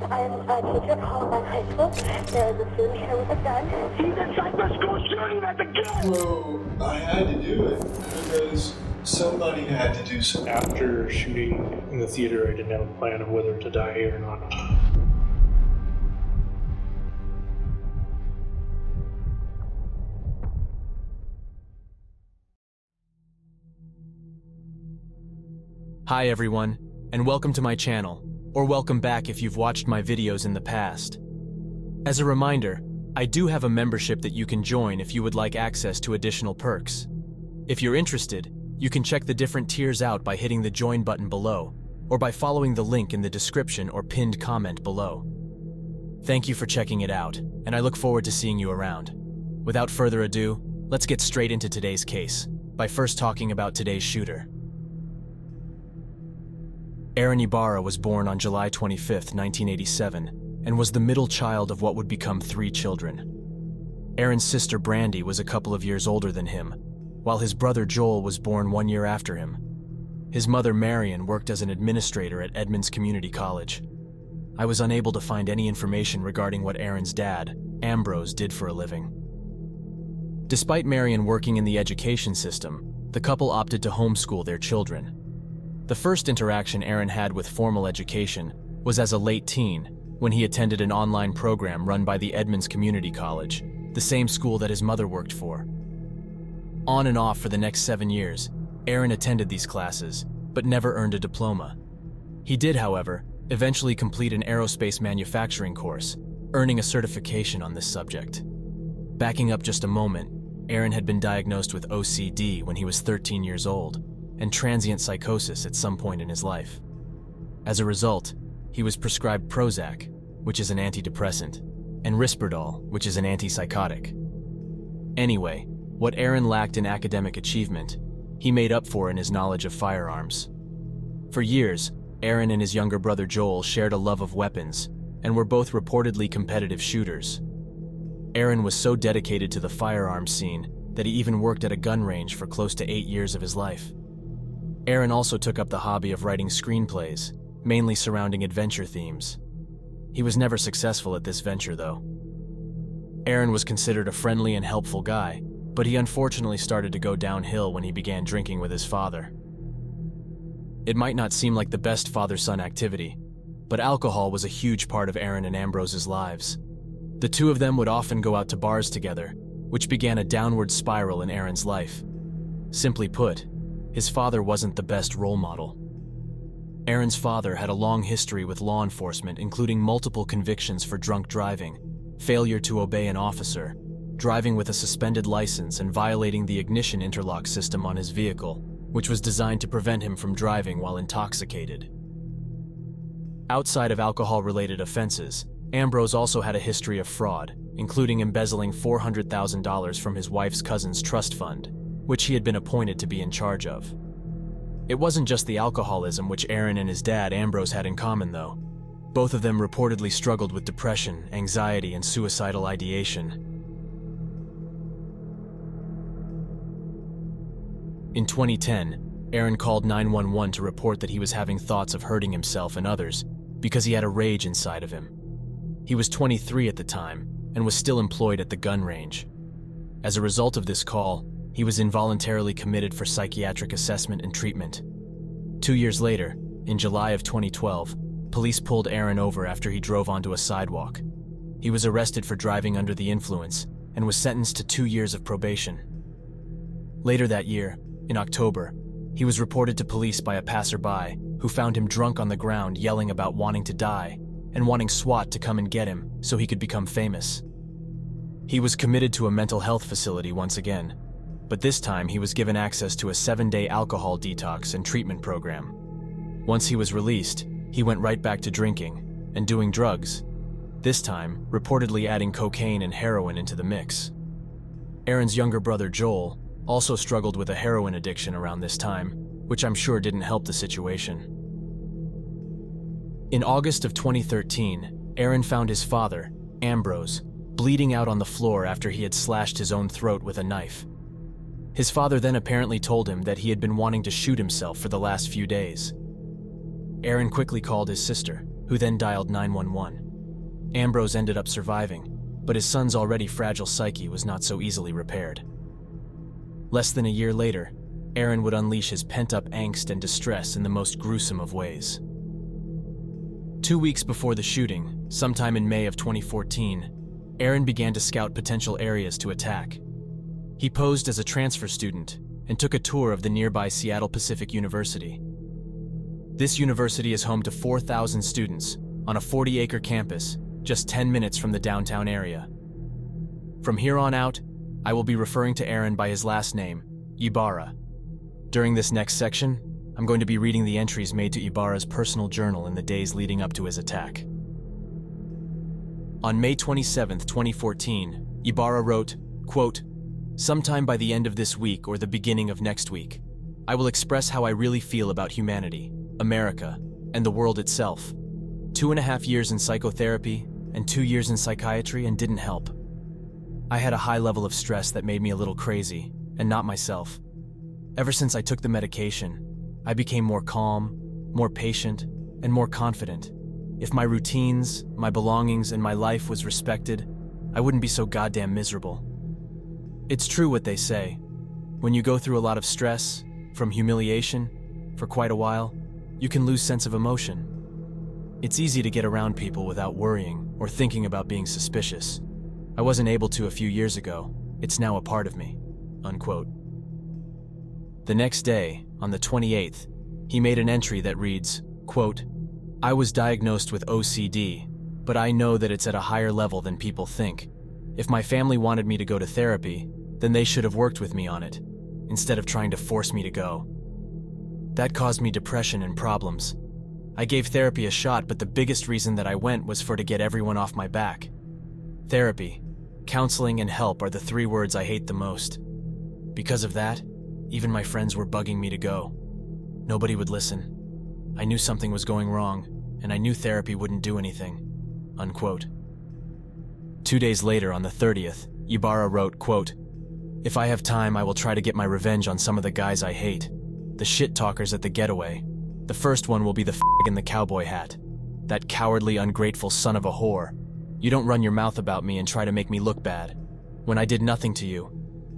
I'm a teacher at Columbine High School. There is a student here with a gun. He's inside the school shooting at the gun! Well, I had to do it because somebody had to do something. After shooting in the theater, I didn't have a plan of whether to die or not. Hi everyone, and welcome to my channel, or welcome back if you've watched my videos in the past. As a reminder, I do have a membership that you can join if you would like access to additional perks. If you're interested, you can check the different tiers out by hitting the join button below, or by following the link in the description or pinned comment below. Thank you for checking it out, and I look forward to seeing you around. Without further ado, let's get straight into today's case, by first talking about today's shooter. Aron Ibara was born on July 25, 1987, and was the middle child of what would become 3 children. Aron's sister Brandy was a couple of years older than him, while his brother Joel was born 1 year after him. His mother Marion worked as an administrator at Edmonds Community College. I was unable to find any information regarding what Aron's dad, Ambrose, did for a living. Despite Marion working in the education system, the couple opted to homeschool their children. The first interaction Aron had with formal education was as a late teen, when he attended an online program run by the Edmonds Community College, the same school that his mother worked for. On and off for the next 7 years, Aron attended these classes, but never earned a diploma. He did, however, eventually complete an aerospace manufacturing course, earning a certification on this subject. Backing up just a moment, Aron had been diagnosed with OCD when he was 13 years old, and transient psychosis at some point in his life. As a result, he was prescribed Prozac, which is an antidepressant, and Risperdal, which is an antipsychotic. Anyway, what Aron lacked in academic achievement, he made up for in his knowledge of firearms. For years, Aron and his younger brother Joel shared a love of weapons, and were both reportedly competitive shooters. Aron was so dedicated to the firearms scene that he even worked at a gun range for close to 8 years of his life. Aron also took up the hobby of writing screenplays, mainly surrounding adventure themes. He was never successful at this venture, though. Aron was considered a friendly and helpful guy, but he unfortunately started to go downhill when he began drinking with his father. It might not seem like the best father-son activity, but alcohol was a huge part of Aron and Ambrose's lives. The two of them would often go out to bars together, which began a downward spiral in Aron's life. Simply put, his father wasn't the best role model. Aron's father had a long history with law enforcement, including multiple convictions for drunk driving, failure to obey an officer, driving with a suspended license, and violating the ignition interlock system on his vehicle, which was designed to prevent him from driving while intoxicated. Outside of alcohol-related offenses, Ambrose also had a history of fraud, including embezzling $400,000 from his wife's cousin's trust fund, which he had been appointed to be in charge of. It wasn't just the alcoholism which Aron and his dad Ambrose had in common, though. Both of them reportedly struggled with depression, anxiety, and suicidal ideation. In 2010, Aron called 911 to report that he was having thoughts of hurting himself and others because he had a rage inside of him. He was 23 at the time and was still employed at the gun range. As a result of this call, he was involuntarily committed for psychiatric assessment and treatment. 2 years later, in July of 2012, police pulled Aron over after he drove onto a sidewalk. He was arrested for driving under the influence and was sentenced to 2 years of probation. Later that year, in October, he was reported to police by a passerby who found him drunk on the ground yelling about wanting to die and wanting SWAT to come and get him so he could become famous. He was committed to a mental health facility once again, but this time he was given access to a 7-day alcohol detox and treatment program. Once he was released, he went right back to drinking and doing drugs, this time reportedly adding cocaine and heroin into the mix. Aron's younger brother Joel also struggled with a heroin addiction around this time, which I'm sure didn't help the situation. In August of 2013, Aron found his father, Ambrose, bleeding out on the floor after he had slashed his own throat with a knife. His father then apparently told him that he had been wanting to shoot himself for the last few days. Aron quickly called his sister, who then dialed 911. Ambrose ended up surviving, but his son's already fragile psyche was not so easily repaired. Less than a year later, Aron would unleash his pent-up angst and distress in the most gruesome of ways. 2 weeks before the shooting, sometime in May of 2014, Aron began to scout potential areas to attack. He posed as a transfer student and took a tour of the nearby Seattle Pacific University. This university is home to 4,000 students on a 40-acre campus just 10 minutes from the downtown area. From here on out, I will be referring to Aron by his last name, Ybarra. During this next section, I'm going to be reading the entries made to Ybarra's personal journal in the days leading up to his attack. On May 27, 2014, Ybarra wrote, quote, "Sometime by the end of this week or the beginning of next week, I will express how I really feel about humanity, America, and the world itself. 2.5 years in psychotherapy and 2 years in psychiatry and didn't help. I had a high level of stress that made me a little crazy and not myself. Ever since I took the medication, I became more calm, more patient, and more confident. If my routines, my belongings, and my life was respected, I wouldn't be so goddamn miserable. It's true what they say. When you go through a lot of stress, from humiliation, for quite a while, you can lose sense of emotion. It's easy to get around people without worrying or thinking about being suspicious. I wasn't able to a few years ago. It's now a part of me." Unquote. The next day, on the 28th, he made an entry that reads, quote, "I was diagnosed with OCD, but I know that it's at a higher level than people think. If my family wanted me to go to therapy, then they should have worked with me on it, instead of trying to force me to go. That caused me depression and problems. I gave therapy a shot, but the biggest reason that I went was to get everyone off my back. Therapy, counseling, and help are the 3 words I hate the most. Because of that, even my friends were bugging me to go. Nobody would listen. I knew something was going wrong, and I knew therapy wouldn't do anything." Unquote. 2 days later, on the 30th, Ybarra wrote, quote, "If I have time, I will try to get my revenge on some of the guys I hate. The shit talkers at the getaway. The first one will be the f*** in the cowboy hat. That cowardly, ungrateful son of a whore. You don't run your mouth about me and try to make me look bad. When I did nothing to you.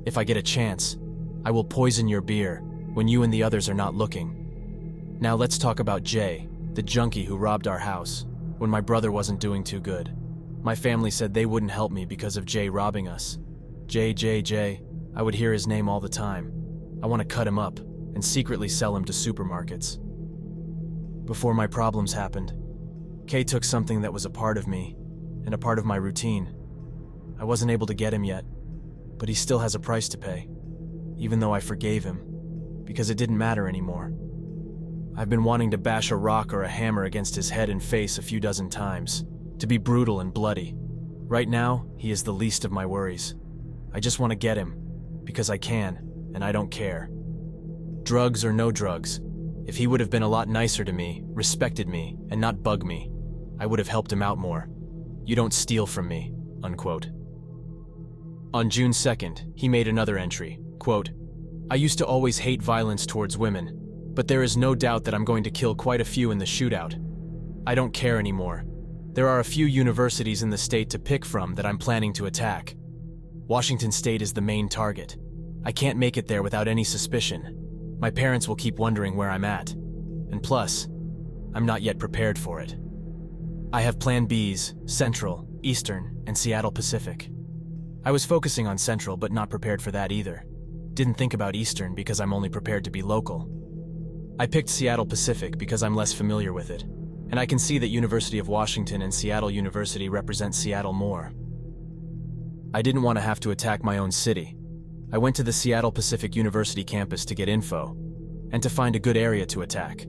If I get a chance, I will poison your beer when you and the others are not looking. Now let's talk about Jay, the junkie who robbed our house, when my brother wasn't doing too good. My family said they wouldn't help me because of Jay robbing us. Jay. I would hear his name all the time. I want to cut him up and secretly sell him to supermarkets. Before my problems happened, Kay took something that was a part of me and a part of my routine. I wasn't able to get him yet, but he still has a price to pay, even though I forgave him, because it didn't matter anymore. I've been wanting to bash a rock or a hammer against his head and face a few dozen times, to be brutal and bloody. Right now, he is the least of my worries. I just want to get him, because I can, and I don't care. Drugs or no drugs, if he would have been a lot nicer to me, respected me, and not bugged me, I would have helped him out more. You don't steal from me." Unquote. On June 2nd, he made another entry, quote, "I used to always hate violence towards women, but there is no doubt that I'm going to kill quite a few in the shootout. I don't care anymore. There are a few universities in the state to pick from that I'm planning to attack. Washington State is the main target. I can't make it there without any suspicion. My parents will keep wondering where I'm at. And plus, I'm not yet prepared for it. I have Plan Bs, Central, Eastern, and Seattle Pacific. I was focusing on Central, but not prepared for that either. Didn't think about Eastern because I'm only prepared to be local. I picked Seattle Pacific because I'm less familiar with it, and I can see that University of Washington and Seattle University represent Seattle more. I didn't want to have to attack my own city. I went to the Seattle Pacific University campus to get info, and to find a good area to attack.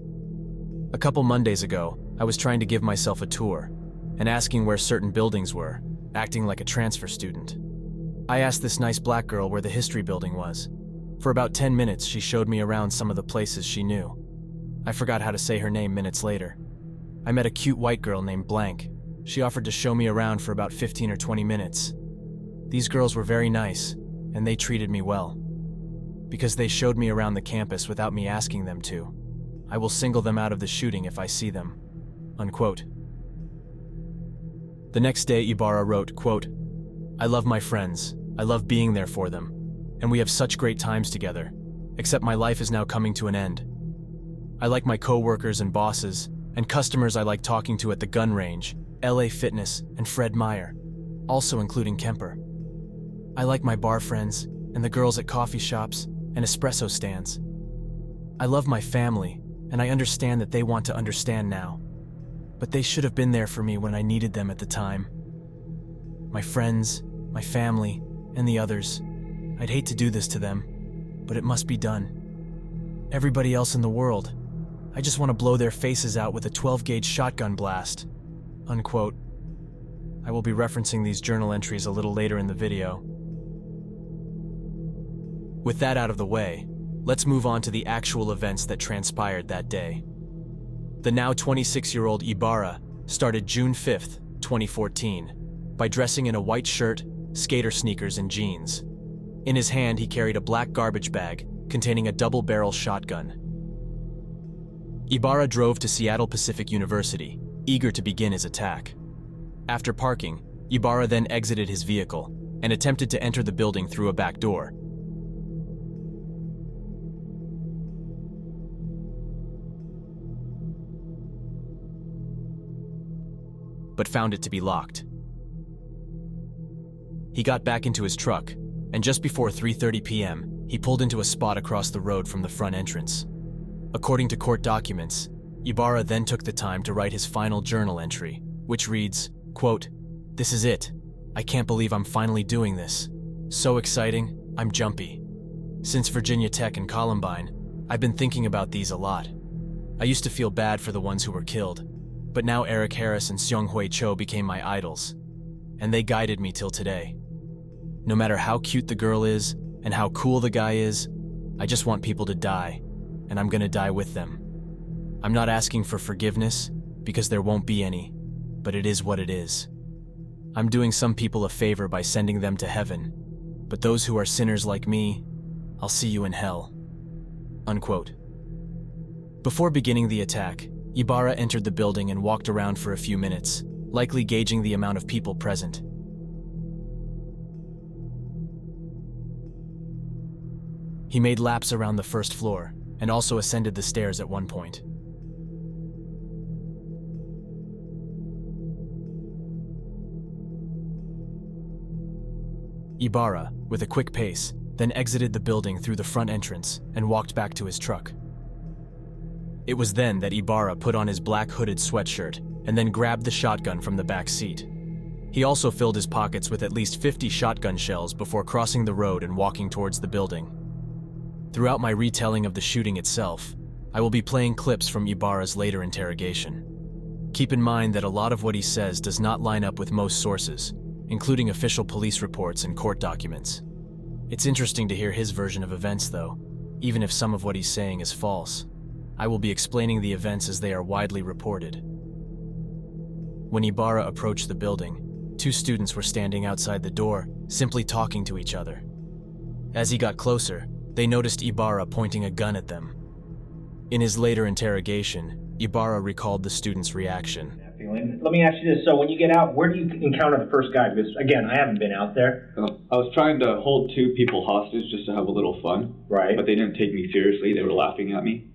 A couple Mondays ago, I was trying to give myself a tour, and asking where certain buildings were, acting like a transfer student. I asked this nice black girl where the history building was. For about 10 minutes, she showed me around some of the places she knew. I forgot how to say her name minutes later. I met a cute white girl named Blank. She offered to show me around for about 15 or 20 minutes. These girls were very nice, and they treated me well. Because they showed me around the campus without me asking them to. I will single them out of the shooting if I see them." Unquote. The next day, Ybarra wrote, quote, "I love my friends. I love being there for them. And we have such great times together. Except my life is now coming to an end. I like my co-workers and bosses, and customers I like talking to at the gun range, LA Fitness, and Fred Meyer, also including Kemper. I like my bar friends, and the girls at coffee shops, and espresso stands. I love my family, and I understand that they want to understand now. But they should have been there for me when I needed them at the time. My friends, my family, and the others. I'd hate to do this to them, but it must be done. Everybody else in the world, I just want to blow their faces out with a 12-gauge shotgun blast." Unquote. I will be referencing these journal entries a little later in the video. With that out of the way, let's move on to the actual events that transpired that day. The now 26-year-old Ybarra started June 5th, 2014, by dressing in a white shirt, skater sneakers, and jeans. In his hand, he carried a black garbage bag containing a double-barrel shotgun. Ybarra drove to Seattle Pacific University, eager to begin his attack. After parking, Ybarra then exited his vehicle and attempted to enter the building through a back door. But found it to be locked. He got back into his truck, and just before 3:30 p.m., he pulled into a spot across the road from the front entrance. According to court documents, Ybarra then took the time to write his final journal entry, which reads, quote, "This is it. I can't believe I'm finally doing this. So exciting, I'm jumpy. Since Virginia Tech and Columbine, I've been thinking about these a lot. I used to feel bad for the ones who were killed, but now Eric Harris and Seung-Hui Cho became my idols, and they guided me till today. No matter how cute the girl is and how cool the guy is, I just want people to die, and I'm gonna die with them. I'm not asking for forgiveness, because there won't be any, but it is what it is. I'm doing some people a favor by sending them to heaven, but those who are sinners like me, I'll see you in hell." Unquote. Before beginning the attack, Ybarra entered the building and walked around for a few minutes, likely gauging the amount of people present. He made laps around the first floor and also ascended the stairs at one point. Ybarra, with a quick pace, then exited the building through the front entrance and walked back to his truck. It was then that Ybarra put on his black hooded sweatshirt and then grabbed the shotgun from the back seat. He also filled his pockets with at least 50 shotgun shells before crossing the road and walking towards the building. Throughout my retelling of the shooting itself, I will be playing clips from Ybarra's later interrogation. Keep in mind that a lot of what he says does not line up with most sources, including official police reports and court documents. It's interesting to hear his version of events, though, even if some of what he's saying is false. I will be explaining the events as they are widely reported. When Ybarra approached the building, 2 students were standing outside the door, simply talking to each other. As he got closer, they noticed Ybarra pointing a gun at them. In his later interrogation, Ybarra recalled the students' reaction. Let me ask you this. So when you get out, where do you encounter the first guy? Because, again, I haven't been out there. I was trying to hold 2 people hostage just to have a little fun. Right. But they didn't take me seriously. They were laughing at me.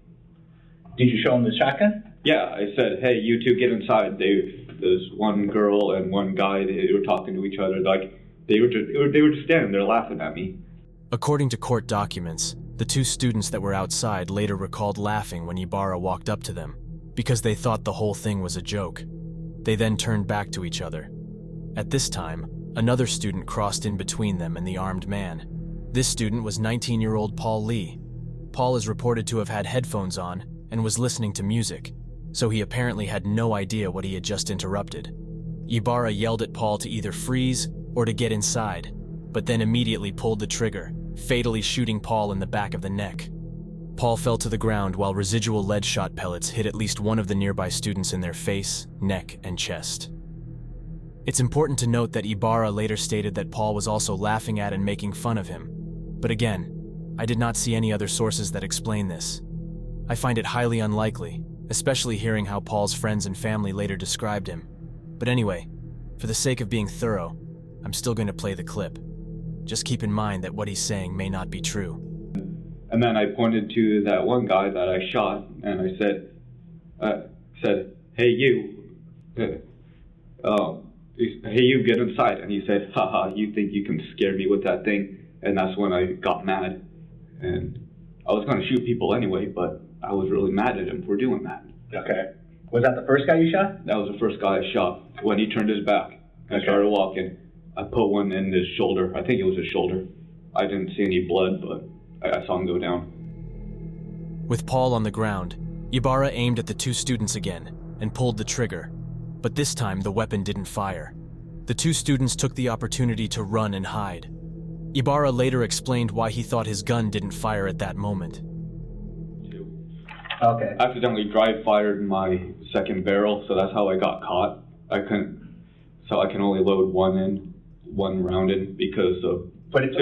Did you show them the shotgun? Yeah, I said, hey, you 2 get inside. There's one girl and one guy. They were talking to each other. Like, they were just standing there laughing at me. According to court documents, the 2 students that were outside later recalled laughing when Ybarra walked up to them, because they thought the whole thing was a joke. They then turned back to each other. At this time, another student crossed in between them and the armed man. This student was 19-year-old Paul Lee. Paul is reported to have had headphones on and was listening to music, so he apparently had no idea what he had just interrupted. Ybarra yelled at Paul to either freeze or to get inside, but then immediately pulled the trigger, fatally shooting Paul in the back of the neck. Paul fell to the ground while residual lead shot pellets hit at least one of the nearby students in their face, neck, and chest. It's important to note that Ybarra later stated that Paul was also laughing at and making fun of him. But again, I did not see any other sources that explain this. I find it highly unlikely, especially hearing how Paul's friends and family later described him. But anyway, For the sake of being thorough, I'm still going to play the clip. Just keep in mind that what he's saying may not be true. And then I pointed to that one guy that I shot, and I said, "Hey you, hey you, get inside." And he said, "Haha, you think you can scare me with that thing?" And that's when I got mad, and I was going to shoot people anyway, but I was really mad at him for doing that. Okay. Was that the first guy you shot? That was the first guy I shot. When he turned his back, I started walking. I put one in his shoulder. I think it was his shoulder. I didn't see any blood, but I saw him go down. With Paul on the ground, Ybarra aimed at the two students again and pulled the trigger, but this time the weapon didn't fire. The two students took the opportunity to run and hide. Ybarra later explained why he thought his gun didn't fire at that moment. Okay. I accidentally dry fired my second barrel, so that's how I got caught. So I can only load one round in because of. But it's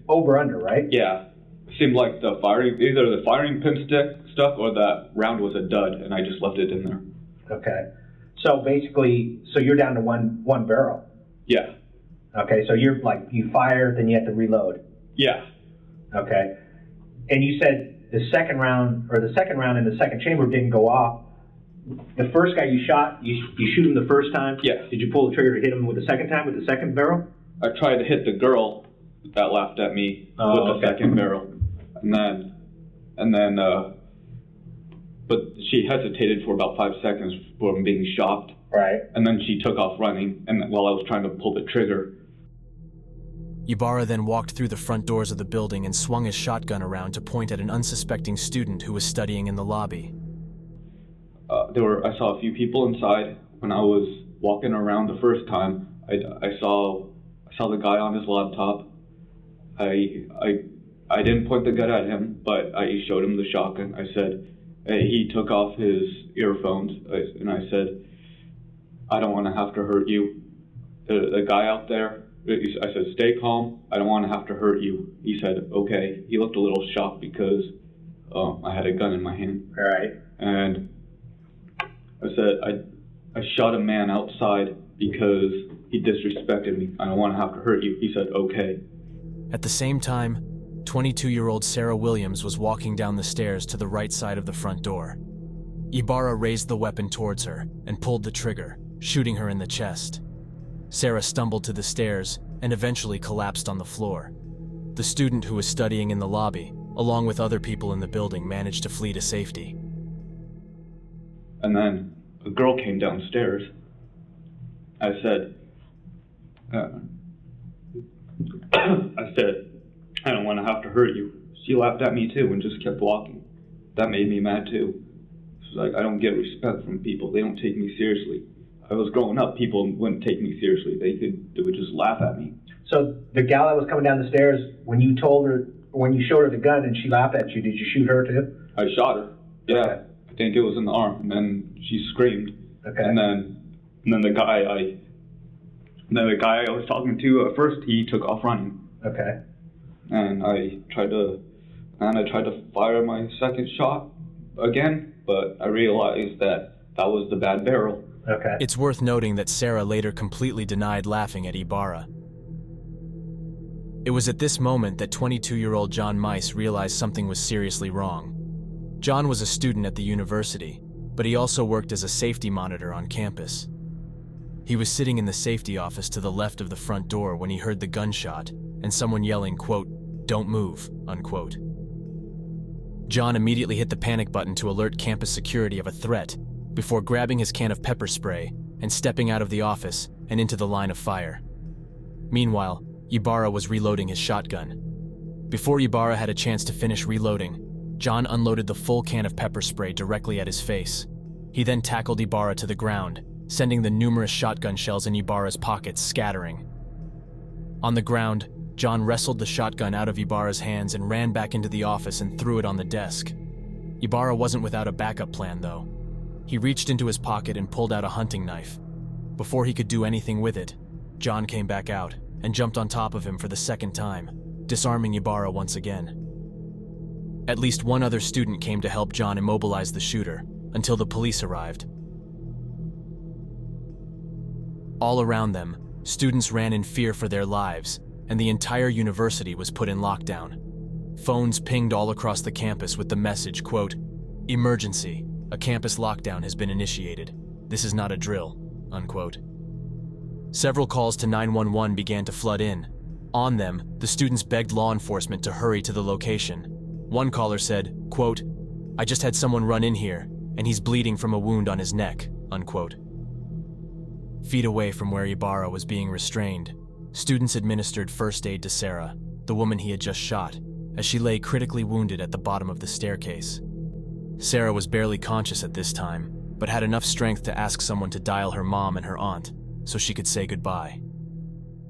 over under, right? Yeah. It seemed like either the firing pin stuck or that round was a dud, and I just left it in there. Okay. So basically, you're down to one barrel. Yeah. Okay, so you fire, then you have to reload. Yeah. Okay. And you said the second round in the second chamber didn't go off. The first guy you shot, you shoot him the first time? Yeah. Did you pull the trigger to hit him with the second time with the second barrel? I tried to hit the girl that laughed at me with the second barrel. But she hesitated for about 5 seconds from being shocked. Right. And then she took off running, and while I was trying to pull the trigger. Ybarra then walked through the front doors of the building and swung his shotgun around to point at an unsuspecting student who was studying in the lobby. I saw a few people inside. When I was walking around the first time, I saw the guy on his laptop. I didn't point the gun at him, but I showed him the shotgun. I said, hey, he took off his earphones, and I said, I don't want to have to hurt you. The guy out there, I said, stay calm. I don't want to have to hurt you. He said, okay. He looked a little shocked because I had a gun in my hand. All right. And I said, I shot a man outside because he disrespected me. I don't want to have to hurt you. He said, okay. At the same time, 22-year-old Sarah Williams was walking down the stairs to the right side of the front door. Ybarra raised the weapon towards her and pulled the trigger, shooting her in the chest. Sarah stumbled to the stairs and eventually collapsed on the floor. The student who was studying in the lobby, along with other people in the building, managed to flee to safety. And then a girl came downstairs. I said, I don't want to have to hurt you. She laughed at me too and just kept walking. That made me mad too. She's like, I don't get respect from people. They don't take me seriously. I was growing up, people wouldn't take me seriously. They would just laugh at me. So the gal that was coming down the stairs, when you showed her the gun and she laughed at you, did you shoot her too? I shot her. Yeah. Okay. I think it was in the arm, and then she screamed. Okay. And then the guy I was talking to at first, he took off running. Okay. And I tried to fire my second shot again, but I realized that was the bad barrel. Okay. It's worth noting that Sarah later completely denied laughing at Ybarra. It was at this moment that 22-year-old John Mice realized something was seriously wrong. John was a student at the university, but he also worked as a safety monitor on campus. He was sitting in the safety office to the left of the front door when he heard the gunshot and someone yelling, quote, "Don't move," unquote. John immediately hit the panic button to alert campus security of a threat before grabbing his can of pepper spray and stepping out of the office and into the line of fire. Meanwhile, Ybarra was reloading his shotgun. Before Ybarra had a chance to finish reloading, John unloaded the full can of pepper spray directly at his face. He then tackled Ybarra to the ground, sending the numerous shotgun shells in Ybarra's pockets scattering. On the ground, John wrestled the shotgun out of Ybarra's hands and ran back into the office and threw it on the desk. Ybarra wasn't without a backup plan, though. He reached into his pocket and pulled out a hunting knife. Before he could do anything with it, John came back out and jumped on top of him for the second time, disarming Ybarra once again. At least one other student came to help John immobilize the shooter until the police arrived. All around them, students ran in fear for their lives, and the entire university was put in lockdown. Phones pinged all across the campus with the message, quote, "Emergency. A campus lockdown has been initiated. This is not a drill," unquote. Several calls to 911 began to flood in. On them, the students begged law enforcement to hurry to the location. One caller said, quote, "I just had someone run in here, and he's bleeding from a wound on his neck," unquote. Feet away from where Ybarra was being restrained, students administered first aid to Sarah, the woman he had just shot, as she lay critically wounded at the bottom of the staircase. Sarah was barely conscious at this time, but had enough strength to ask someone to dial her mom and her aunt so she could say goodbye.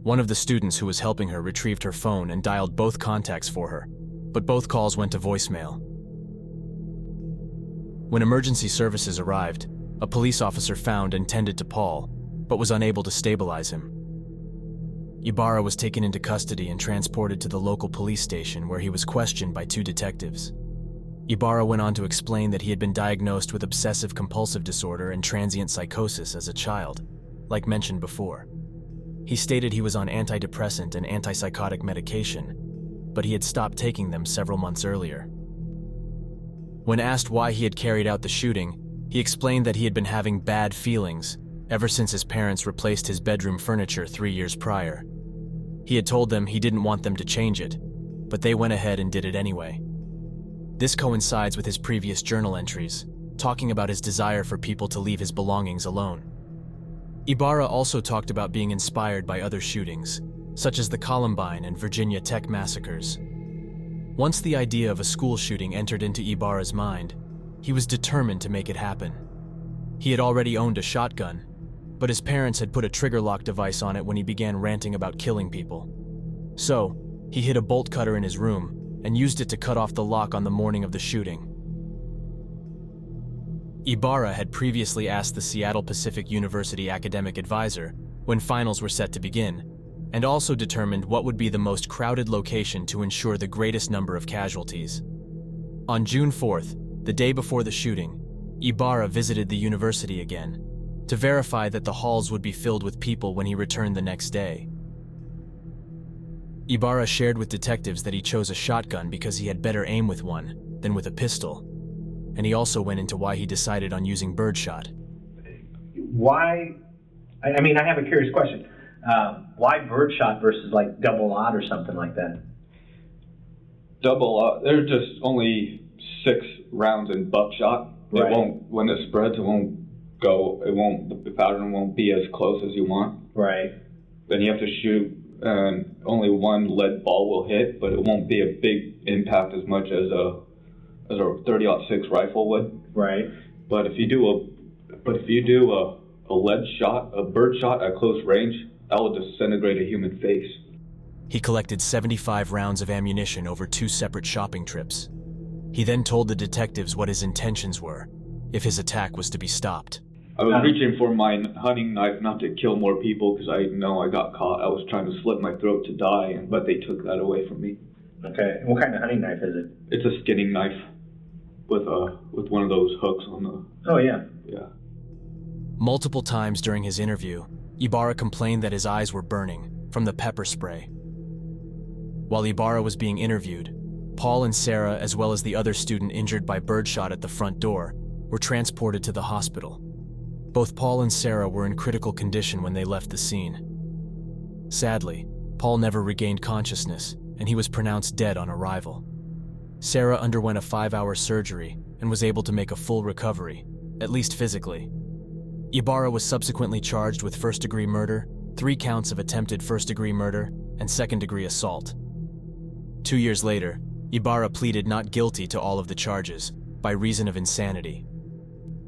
One of the students who was helping her retrieved her phone and dialed both contacts for her, but both calls went to voicemail. When emergency services arrived, a police officer found and tended to Paul, but was unable to stabilize him. Ybarra was taken into custody and transported to the local police station where he was questioned by 2 detectives. Ybarra went on to explain that he had been diagnosed with obsessive-compulsive disorder and transient psychosis as a child, like mentioned before. He stated he was on antidepressant and antipsychotic medication, but he had stopped taking them several months earlier. When asked why he had carried out the shooting, he explained that he had been having bad feelings ever since his parents replaced his bedroom furniture 3 years prior. He had told them he didn't want them to change it, but they went ahead and did it anyway. This coincides with his previous journal entries, talking about his desire for people to leave his belongings alone. Ybarra also talked about being inspired by other shootings, such as the Columbine and Virginia Tech massacres. Once the idea of a school shooting entered into Ybarra's mind, he was determined to make it happen. He had already owned a shotgun, but his parents had put a trigger lock device on it when he began ranting about killing people. So, he hid a bolt cutter in his room and used it to cut off the lock on the morning of the shooting. Ybarra had previously asked the Seattle Pacific University academic advisor when finals were set to begin, and also determined what would be the most crowded location to ensure the greatest number of casualties. On June 4th, the day before the shooting, Ybarra visited the university again to verify that the halls would be filled with people when he returned the next day. Ybarra shared with detectives that he chose a shotgun because he had better aim with one than with a pistol, and he also went into why he decided on using birdshot. Why? I mean, I have a curious question. Why birdshot versus like double aught or something like that? Double aught. There's just only 6 rounds in buckshot. Right. It won't. When it spreads, it won't go. It won't. The pattern won't be as close as you want. Right. Then you have to shoot, and only one lead ball will hit, but it won't be a big impact as much as a 30-06 rifle would. Right. But if you do a lead shot, a bird shot at close range, that will disintegrate a human face. He collected 75 rounds of ammunition over 2 separate shopping trips. He then told the detectives what his intentions were, if his attack was to be stopped. I was reaching for my hunting knife not to kill more people because I know I got caught. I was trying to slit my throat to die, but they took that away from me. Okay. What kind of hunting knife is it? It's a skinning knife with one of those hooks on the... Oh, yeah. Yeah. Multiple times during his interview, Ybarra complained that his eyes were burning from the pepper spray. While Ybarra was being interviewed, Paul and Sarah, as well as the other student injured by birdshot at the front door, were transported to the hospital. Both Paul and Sarah were in critical condition when they left the scene. Sadly, Paul never regained consciousness, and he was pronounced dead on arrival. Sarah underwent a 5-hour surgery and was able to make a full recovery, at least physically. Ybarra was subsequently charged with first-degree murder, 3 counts of attempted first-degree murder, and second-degree assault. 2 years later, Ybarra pleaded not guilty to all of the charges by reason of insanity.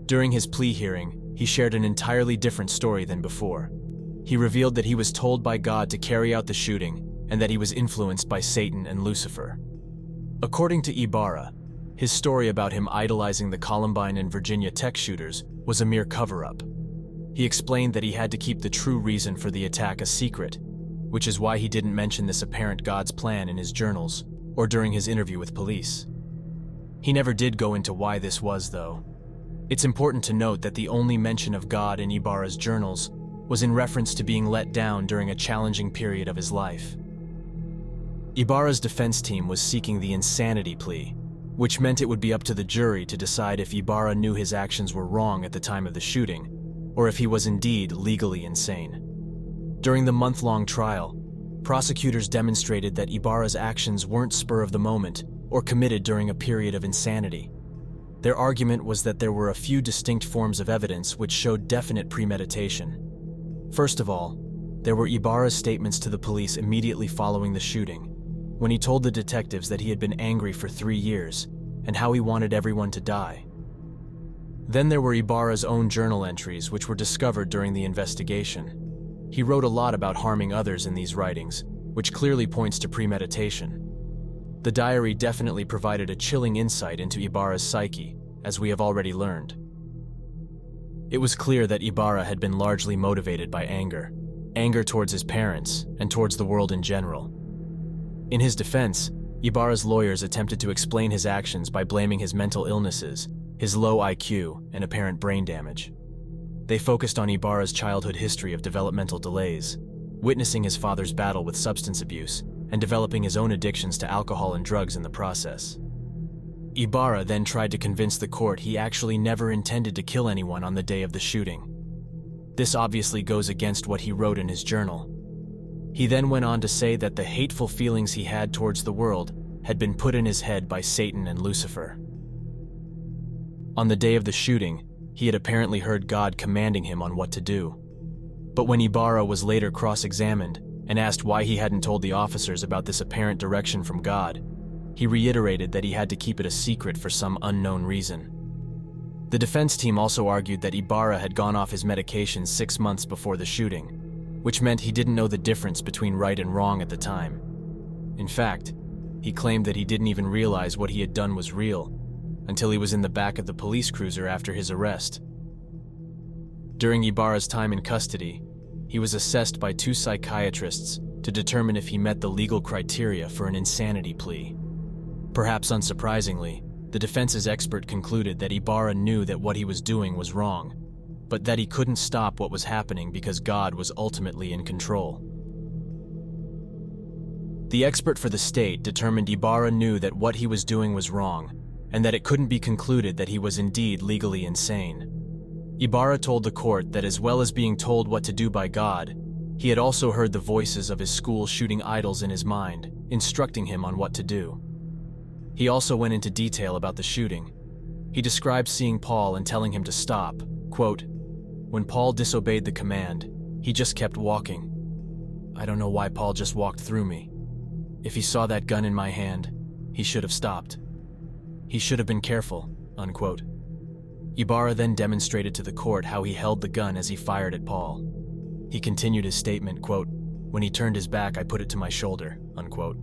During his plea hearing, he shared an entirely different story than before. He revealed that he was told by God to carry out the shooting and that he was influenced by Satan and Lucifer. According to Ybarra, his story about him idolizing the Columbine and Virginia Tech shooters was a mere cover-up. He explained that he had to keep the true reason for the attack a secret, which is why he didn't mention this apparent God's plan in his journals or during his interview with police. He never did go into why this was, though. It's important to note that the only mention of God in Ybarra's journals was in reference to being let down during a challenging period of his life. Ybarra's defense team was seeking the insanity plea, which meant it would be up to the jury to decide if Ybarra knew his actions were wrong at the time of the shooting, or if he was indeed legally insane. During the month-long trial, prosecutors demonstrated that Ybarra's actions weren't spur of the moment or committed during a period of insanity. Their argument was that there were a few distinct forms of evidence which showed definite premeditation. First of all, there were Ybarra's statements to the police immediately following the shooting, when he told the detectives that he had been angry for 3 years and how he wanted everyone to die. Then there were Ybarra's own journal entries which were discovered during the investigation. He wrote a lot about harming others in these writings, which clearly points to premeditation. The diary definitely provided a chilling insight into Ybarra's psyche, as we have already learned. It was clear that Ybarra had been largely motivated by anger towards his parents and towards the world in general. In his defense, Ybarra's lawyers attempted to explain his actions by blaming his mental illnesses, his low IQ, and apparent brain damage. They focused on Ybarra's childhood history of developmental delays, witnessing his father's battle with substance abuse, and developing his own addictions to alcohol and drugs in the process. Ybarra then tried to convince the court he actually never intended to kill anyone on the day of the shooting. This obviously goes against what he wrote in his journal. He then went on to say that the hateful feelings he had towards the world had been put in his head by Satan and Lucifer. On the day of the shooting, he had apparently heard God commanding him on what to do. But when Ybarra was later cross-examined and asked why he hadn't told the officers about this apparent direction from God, he reiterated that he had to keep it a secret for some unknown reason. The defense team also argued that Ybarra had gone off his medication 6 months before the shooting, which meant he didn't know the difference between right and wrong at the time. In fact, he claimed that he didn't even realize what he had done was real until he was in the back of the police cruiser after his arrest. During Ybarra's time in custody, he was assessed by 2 psychiatrists to determine if he met the legal criteria for an insanity plea. Perhaps unsurprisingly, the defense's expert concluded that Ybarra knew that what he was doing was wrong, but that he couldn't stop what was happening because God was ultimately in control. The expert for the state determined Ybarra knew that what he was doing was wrong, and that it couldn't be concluded that he was indeed legally insane. Ybarra told the court that as well as being told what to do by God, he had also heard the voices of his school shooting idols in his mind, instructing him on what to do. He also went into detail about the shooting. He described seeing Paul and telling him to stop. Quote, "When Paul disobeyed the command, he just kept walking. I don't know why Paul just walked through me. If he saw that gun in my hand, he should have stopped. He should have been careful," unquote. Ybarra then demonstrated to the court how he held the gun as he fired at Paul. He continued his statement, quote, "When he turned his back, I put it to my shoulder," unquote.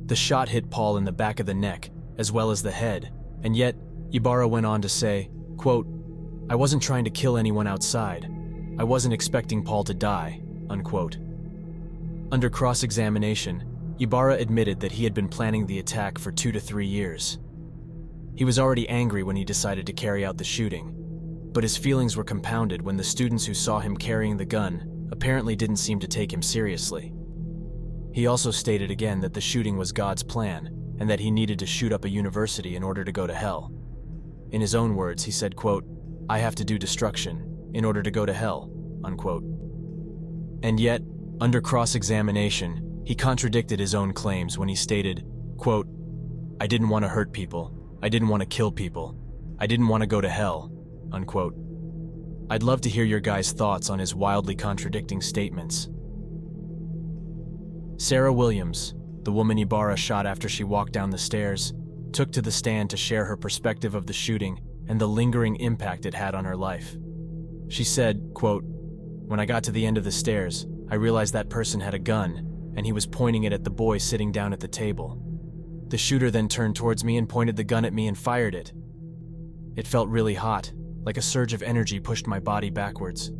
The shot hit Paul in the back of the neck, as well as the head, and yet, Ybarra went on to say, quote, "I wasn't trying to kill anyone outside. I wasn't expecting Paul to die," unquote. Under cross-examination, Ybarra admitted that he had been planning the attack for 2 to 3 years. He was already angry when he decided to carry out the shooting, but his feelings were compounded when the students who saw him carrying the gun apparently didn't seem to take him seriously. He also stated again that the shooting was God's plan and that he needed to shoot up a university in order to go to hell. In his own words, he said, quote, "I have to do destruction in order to go to hell," unquote. And yet, under cross-examination, he contradicted his own claims when he stated, quote, "I didn't want to hurt people. I didn't want to kill people. I didn't want to go to hell," unquote. I'd love to hear your guys' thoughts on his wildly contradicting statements. Sarah Williams, the woman Ybarra shot after she walked down the stairs, took to the stand to share her perspective of the shooting and the lingering impact it had on her life. She said, quote, "When I got to the end of the stairs, I realized that person had a gun, and he was pointing it at the boy sitting down at the table. The shooter then turned towards me and pointed the gun at me and fired it. It felt really hot, like a surge of energy pushed my body backwards.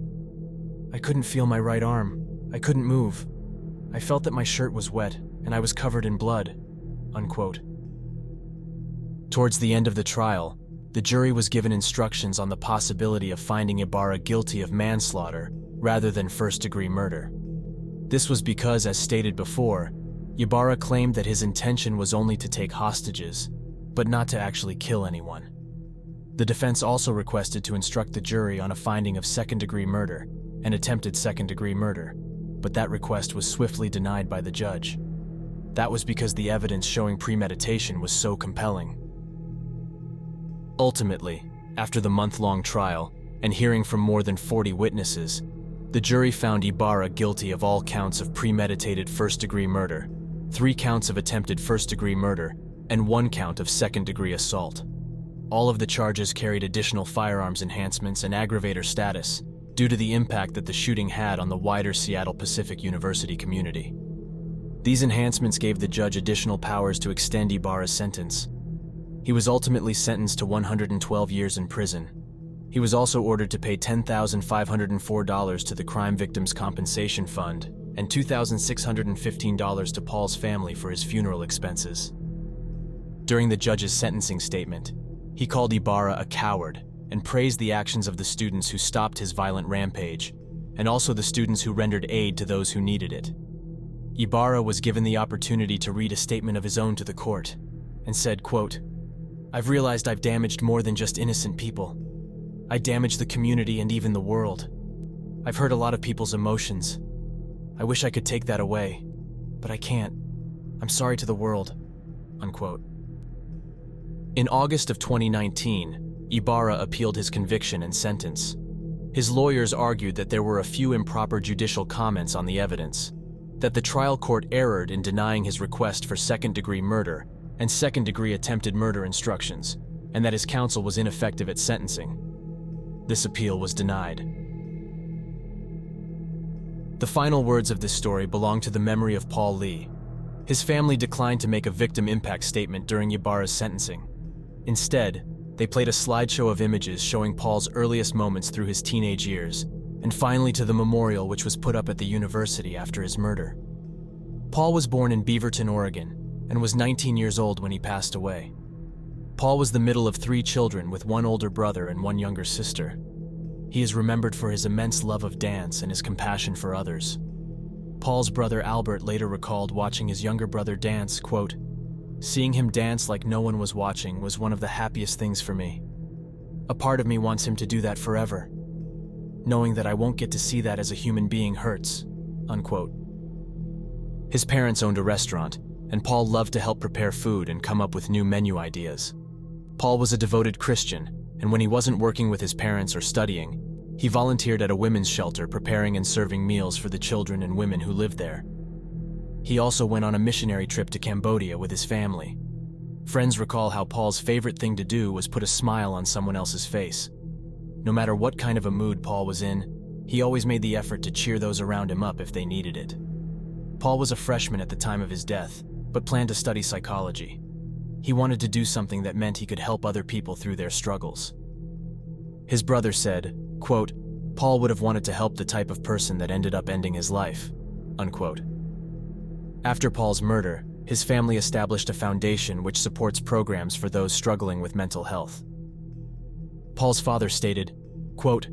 I couldn't feel my right arm. I couldn't move. I felt that my shirt was wet, and I was covered in blood," unquote. Towards the end of the trial, the jury was given instructions on the possibility of finding Ybarra guilty of manslaughter rather than first-degree murder. This was because, as stated before, Ybarra claimed that his intention was only to take hostages, but not to actually kill anyone. The defense also requested to instruct the jury on a finding of second-degree murder and attempted second-degree murder, but that request was swiftly denied by the judge. That was because the evidence showing premeditation was so compelling. Ultimately, after the month-long trial and hearing from more than 40 witnesses, the jury found Ybarra guilty of all counts of premeditated first-degree murder, 3 counts of attempted first-degree murder, and 1 count of second-degree assault. All of the charges carried additional firearms enhancements and aggravator status due to the impact that the shooting had on the wider Seattle Pacific University community. These enhancements gave the judge additional powers to extend Ybarra's sentence. He was ultimately sentenced to 112 years in prison. He was also ordered to pay $10,504 to the Crime Victims Compensation Fund and $2,615 to Paul's family for his funeral expenses. During the judge's sentencing statement, he called Ybarra a coward and praised the actions of the students who stopped his violent rampage, and also the students who rendered aid to those who needed it. Ybarra was given the opportunity to read a statement of his own to the court, and said, quote, "I've realized I've damaged more than just innocent people. I damaged the community and even the world. I've hurt a lot of people's emotions. I wish I could take that away, but I can't. I'm sorry to the world." Unquote. In August of 2019, Ybarra appealed his conviction and sentence. His lawyers argued that there were a few improper judicial comments on the evidence, that the trial court erred in denying his request for second-degree murder and second-degree attempted murder instructions, and that his counsel was ineffective at sentencing. This appeal was denied. The final words of this story belong to the memory of Paul Lee. His family declined to make a victim impact statement during Ybarra's sentencing. Instead, they played a slideshow of images showing Paul's earliest moments through his teenage years, and finally to the memorial which was put up at the university after his murder. Paul was born in Beaverton, Oregon, and was 19 years old when he passed away. Paul was the middle of 3 children with 1 older brother and 1 younger sister. He is remembered for his immense love of dance and his compassion for others. Paul's brother Albert later recalled watching his younger brother dance, quote, "Seeing him dance like no one was watching was one of the happiest things for me. A part of me wants him to do that forever. Knowing that I won't get to see that as a human being hurts." Unquote. His parents owned a restaurant, and Paul loved to help prepare food and come up with new menu ideas. Paul was a devoted Christian, and when he wasn't working with his parents or studying, he volunteered at a women's shelter preparing and serving meals for the children and women who lived there. He also went on a missionary trip to Cambodia with his family. Friends recall how Paul's favorite thing to do was put a smile on someone else's face. No matter what kind of a mood Paul was in, he always made the effort to cheer those around him up if they needed it. Paul was a freshman at the time of his death, but planned to study psychology. He wanted to do something that meant he could help other people through their struggles. His brother said, quote, "Paul would have wanted to help the type of person that ended up ending his life." Unquote. After Paul's murder, his family established a foundation which supports programs for those struggling with mental health. Paul's father stated, quote,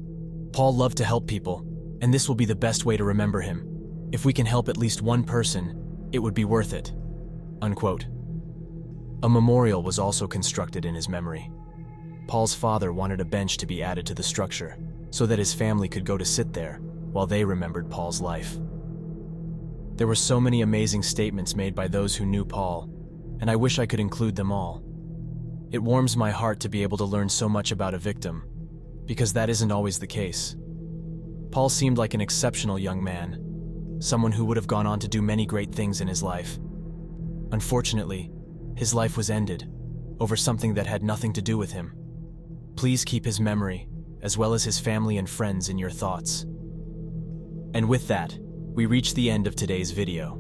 "Paul loved to help people, and this will be the best way to remember him. If we can help at least one person, it would be worth it." Unquote. A memorial was also constructed in his memory. Paul's father wanted a bench to be added to the structure so that his family could go to sit there while they remembered Paul's life. There were so many amazing statements made by those who knew Paul, and I wish I could include them all. It warms my heart to be able to learn so much about a victim, because that isn't always the case. Paul seemed like an exceptional young man, someone who would have gone on to do many great things in his life. Unfortunately, his life was ended over something that had nothing to do with him. Please keep his memory, as well as his family and friends, in your thoughts. And with that, we reach the end of today's video.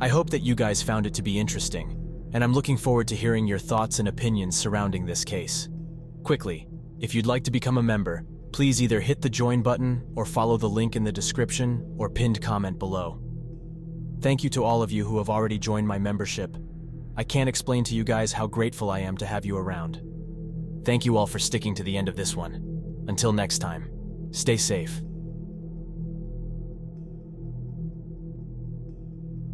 I hope that you guys found it to be interesting, and I'm looking forward to hearing your thoughts and opinions surrounding this case. Quickly, if you'd like to become a member, please either hit the join button or follow the link in the description or pinned comment below. Thank you to all of you who have already joined my membership. I can't explain to you guys how grateful I am to have you around. Thank you all for sticking to the end of this one. Until next time, stay safe.